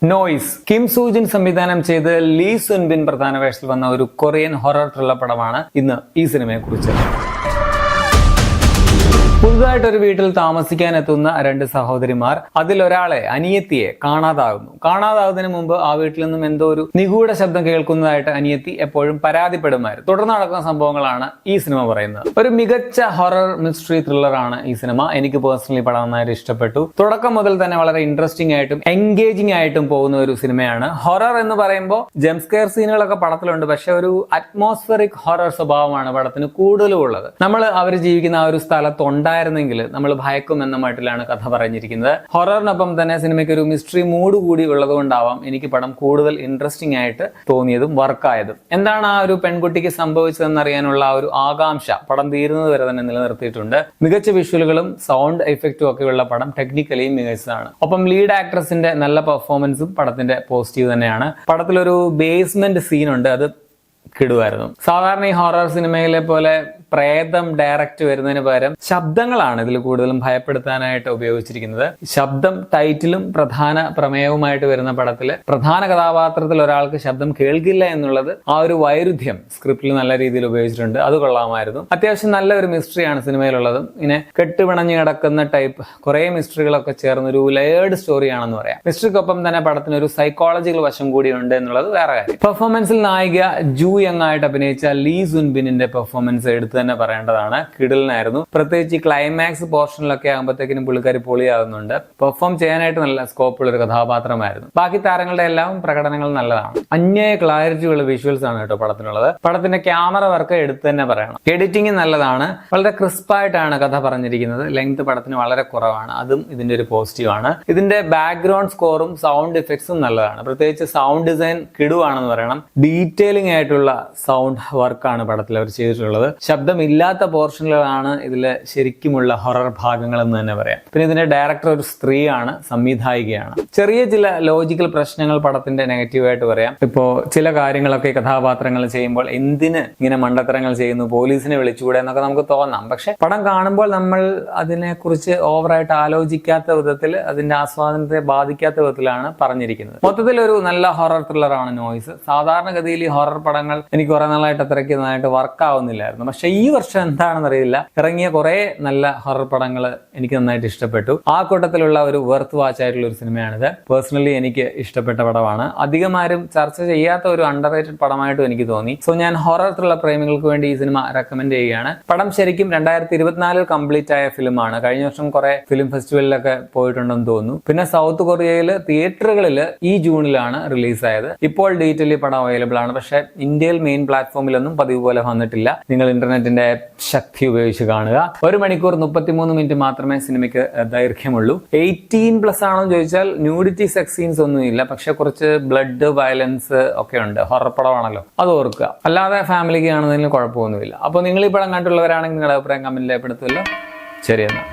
Noise Kim സൂജിൻ സംവിധാനം ചെയ്ത് Lee Sun bin പ്രധാന വേഷത്തിൽ വന്ന ഒരു കൊറിയൻ ഹൊറർ ത്രില്ലർ പടമാണ് ഇന്ന് ഈ സിനിമയെ കുറിച്ച്. പുതുതായിട്ടൊരു വീട്ടിൽ താമസിക്കാൻ എത്തുന്ന രണ്ട് സഹോദരിമാർ, അതിലൊരാളെ അനിയത്തിയെ കാണാതാവുന്നതിന് മുമ്പ് ആ വീട്ടിൽ നിന്നും എന്തോ ഒരു നിഗൂഢ ശബ്ദം കേൾക്കുന്നതായിട്ട് അനിയത്തി എപ്പോഴും പരാതിപ്പെടുമായിരുന്നു. തുടർന്ന് നടക്കുന്ന സംഭവങ്ങളാണ് ഈ സിനിമ പറയുന്നത്. ഒരു മികച്ച ഹൊറർ മിസ്റ്ററി ത്രില്ലറാണ് ഈ സിനിമ. എനിക്ക് പേഴ്സണലി പടം നന്നായിട്ട് ഇഷ്ടപ്പെട്ടു. തുടക്കം മുതൽ തന്നെ വളരെ ഇൻട്രസ്റ്റിംഗ് ആയിട്ടും എൻഗേജിംഗ് ആയിട്ടും പോകുന്ന ഒരു സിനിമയാണ്. ഹൊറർ എന്ന് പറയുമ്പോൾ ജംസ്കെയർ സീനുകളൊക്കെ പടത്തിലുണ്ട്, പക്ഷെ ഒരു അറ്റ്മോസ്ഫറിക് ഹൊറർ സ്വഭാവമാണ് പടത്തിന് കൂടുതലും ഉള്ളത്. നമ്മൾ അവർ ജീവിക്കുന്ന ആ ഒരു സ്ഥലത്തുണ്ടായിരുന്നെങ്കിൽ നമ്മൾ ഭയക്കും എന്ന മട്ടിലാണ് കഥ പറഞ്ഞിരിക്കുന്നത്. ഹൊററിനൊപ്പം തന്നെ സിനിമയ്ക്ക് ഒരു മിസ്റ്ററി മൂഡ് കൂടി ഉള്ളതുകൊണ്ടാവാം എനിക്ക് പടം കൂടുതൽ ഇൻട്രസ്റ്റിംഗ് ആയിട്ട് തോന്നിയതും വർക്കായതും. എന്താണ് ആ ഒരു പെൺകുട്ടിക്ക് സംഭവിച്ചതെന്നറിയാനുള്ള ആ ഒരു ആകാംക്ഷ പടം തീരുന്നത് വരെ തന്നെ നിലനിർത്തിയിട്ടുണ്ട്. മികച്ച വിഷ്വലുകളും സൗണ്ട് എഫക്റ്റും ഒക്കെയുള്ള പടം ടെക്നിക്കലിയും മികച്ചതാണ്. ഒപ്പം ലീഡ് ആക്ട്രസിന്റെ നല്ല പെർഫോമൻസും പടത്തിന്റെ പോസിറ്റീവ് തന്നെയാണ്. പടത്തിലൊരു ബേസ്മെന്റ് സീനുണ്ട്, അത് കിടുവായിരുന്നു. സാധാരണ ഈ ഹൊറർ സിനിമയിലെ പോലെ പ്രേതം ഡയറക്റ്റ് വരുന്നതിന് പകരം ശബ്ദങ്ങളാണ് ഇതിൽ കൂടുതലും ഭയപ്പെടുത്താനായിട്ട് ഉപയോഗിച്ചിരിക്കുന്നത്. ശബ്ദം ടൈറ്റിലും പ്രധാന പ്രമേയവുമായിട്ട് വരുന്ന പടത്തില് പ്രധാന കഥാപാത്രത്തിൽ ഒരാൾക്ക് ശബ്ദം കേൾക്കില്ല എന്നുള്ളത് ആ ഒരു വൈരുദ്ധ്യം സ്ക്രിപ്റ്റിൽ നല്ല രീതിയിൽ ഉപയോഗിച്ചിട്ടുണ്ട്. അത് കൊള്ളാമായിരുന്നു. അത്യാവശ്യം നല്ല ഒരു മിസ്റ്ററിയാണ് സിനിമയിലുള്ളതും. ഇങ്ങനെ കെട്ടുപിണഞ്ഞു കിടക്കുന്ന ടൈപ്പ് കുറെ മിസ്റ്ററികളൊക്കെ ചേർന്ന ഒരു ലേയേർഡ് സ്റ്റോറിയാണെന്ന് പറയാം. മിസ്റ്ററിക്കൊപ്പം തന്നെ പടത്തിന് ഒരു സൈക്കോളജിക്കൽ വശം കൂടിയുണ്ട് എന്നുള്ളത് വേറെ കാര്യം. പെർഫോമൻസിൽ നായിക ജൂ യങ് ആയിട്ട് അഭിനയിച്ച ലീ സുൻ ബിന്നിന്റെ പെർഫോമൻസ് എടുത്ത് തന്നെ പറയേണ്ടതാണ്. കിടിലനായിരുന്നു. പ്രത്യേകിച്ച് ക്ലൈമാക്സ് പോർഷനിലൊക്കെ ആകുമ്പോഴത്തേക്കിനും പുള്ളിക്കാരി പൊളിയാകുന്നുണ്ട്. പെർഫോം ചെയ്യാനായിട്ട് നല്ല സ്കോപ്പുള്ള ഒരു കഥാപാത്രമായിരുന്നു. ബാക്കി താരങ്ങളുടെ എല്ലാം പ്രകടനങ്ങൾ നല്ലതാണ്. അന്യായ ക്ലാരിറ്റിയുള്ള വിഷ്വൽസ് ആണ് കേട്ടോ പടത്തിനുള്ളത്. പടത്തിന്റെ ക്യാമറ വർക്ക് എടുത്ത് തന്നെ പറയണം. എഡിറ്റിംഗ് നല്ലതാണ്. വളരെ ക്രിസ്പായിട്ടാണ് കഥ പറഞ്ഞിരിക്കുന്നത്. ലെങ്ത് പടത്തിന് വളരെ കുറവാണ്, അതും ഇതിന്റെ ഒരു പോസിറ്റീവ് ആണ്. ഇതിന്റെ ബാക്ക്ഗ്രൗണ്ട് സ്കോറും സൗണ്ട് ഇഫക്ട്സും നല്ലതാണ്. പ്രത്യേകിച്ച് സൗണ്ട് ഡിസൈൻ കിടുവാണെന്ന് പറയണം. ഡീറ്റെയിലിംഗ് ആയിട്ടുള്ള സൗണ്ട് വർക്കാണ് പടത്തിൽ അവർ ചെയ്തിട്ടുള്ളത്. ശബ്ദമില്ലാത്ത പോർഷനുകളാണ് ഇതില് ശരിക്കുമുള്ള ഹൊറർ ഭാഗങ്ങൾ എന്ന് തന്നെ പറയാം. പിന്നെ ഇതിന്റെ ഡയറക്ടർ ഒരു സ്ത്രീയാണ്, സംവിധായികയാണ്. ചെറിയ ചില ലോജിക്കൽ പ്രശ്നങ്ങൾ പടത്തിന്റെ നെഗറ്റീവായിട്ട് പറയാം. ഇപ്പോ ചില കാര്യങ്ങളൊക്കെ കഥാപാത്രങ്ങൾ ചെയ്യുമ്പോൾ എന്തിന് ഇങ്ങനെ മണ്ടത്തരങ്ങൾ ചെയ്യുന്നു, പോലീസിനെ വിളിച്ചുകൂടെ എന്നൊക്കെ നമുക്ക് തോന്നാം. പക്ഷെ പടം കാണുമ്പോൾ നമ്മൾ അതിനെക്കുറിച്ച് ഓവറായിട്ട് ആലോചിക്കാത്ത വിധത്തിൽ, അതിന്റെ ആസ്വാദനത്തെ ബാധിക്കാത്ത വിധത്തിലാണ് പറഞ്ഞിരിക്കുന്നത്. മൊത്തത്തിൽ ഒരു നല്ല ഹൊറർ ത്രില്ലറാണ് നോയ്സ്. സാധാരണഗതിയിൽ ഈ ഹൊറർ പടങ്ങൾ എനിക്ക് കുറെ നാളായിട്ട് അത്രയ്ക്ക് നന്നായിട്ട് വർക്ക് ആവുന്നില്ലായിരുന്നു. പക്ഷെ ഈ വർഷം എന്താണെന്ന് അറിയില്ല, ഇറങ്ങിയ കുറെ നല്ല ഹൊറർ പടങ്ങൾ എനിക്ക് നന്നായിട്ട് ഇഷ്ടപ്പെട്ടു. ആ കൂട്ടത്തിലുള്ള ഒരു വർത്ത് വാച്ച് ആയിട്ടുള്ള ഒരു സിനിമയാണിത്. പേഴ്സണലി എനിക്ക് ഇഷ്ടപ്പെട്ട പടമാണ്. അധികം ആരും ചർച്ച ചെയ്യാത്ത ഒരു അണ്ടർ റേറ്റഡ് പടമായിട്ടും എനിക്ക് തോന്നി. സോ ഞാൻ ഹൊറർ ത്രില്ലർ പ്രേമികൾക്ക് വേണ്ടി ഈ സിനിമ റെക്കമെൻഡ് ചെയ്യുകയാണ്. പടം ശരിക്കും 2024 കംപ്ലീറ്റ് ആയ ഫിലിമാണ്. കഴിഞ്ഞ വർഷം കുറെ ഫിലിം ഫെസ്റ്റിവലിലൊക്കെ പോയിട്ടുണ്ടെന്ന് തോന്നുന്നു. പിന്നെ സൗത്ത് കൊറിയയിൽ തിയേറ്ററുകളിൽ ഈ ജൂണിലാണ് റിലീസായത്. ഇപ്പോൾ ഡീറ്റെയിലി പടം അവൈലബിൾ ആണ്. പക്ഷെ ഇന്ത്യയിൽ മെയിൻ പ്ലാറ്റ്ഫോമിലൊന്നും പതിവ് പോലെ വന്നിട്ടില്ല. നിങ്ങൾ ഇന്റർനെറ്റിന്റെ ശക്തി ഉപയോഗിച്ച് കാണുക. 1 മണിക്കൂർ 33 മിനിറ്റ് മാത്രമേ സിനിമയ്ക്ക് ദൈർഘ്യമുള്ളൂ. 18+ ആണോ ചോദിച്ചാൽ ന്യൂഡിറ്റി സെക്സ് സീൻസ് ഒന്നും ഇല്ല. പക്ഷെ കുറച്ച് ബ്ലഡ് വയലൻസ് ഒക്കെ ഉണ്ട്. ഹൊറർ പടമാണല്ലോ, അത് ഓർക്കുക. അല്ലാതെ ഫാമിലിക്ക് കാണുന്നതിന് കുഴപ്പമൊന്നുമില്ല. അപ്പോൾ നിങ്ങൾ ഈ പടം കണ്ടുള്ളവരാണെങ്കിൽ നിങ്ങളുടെ അഭിപ്രായം കമന്റിൽ രേഖപ്പെടുത്തുമല്ലോ. ശരി എന്നാ.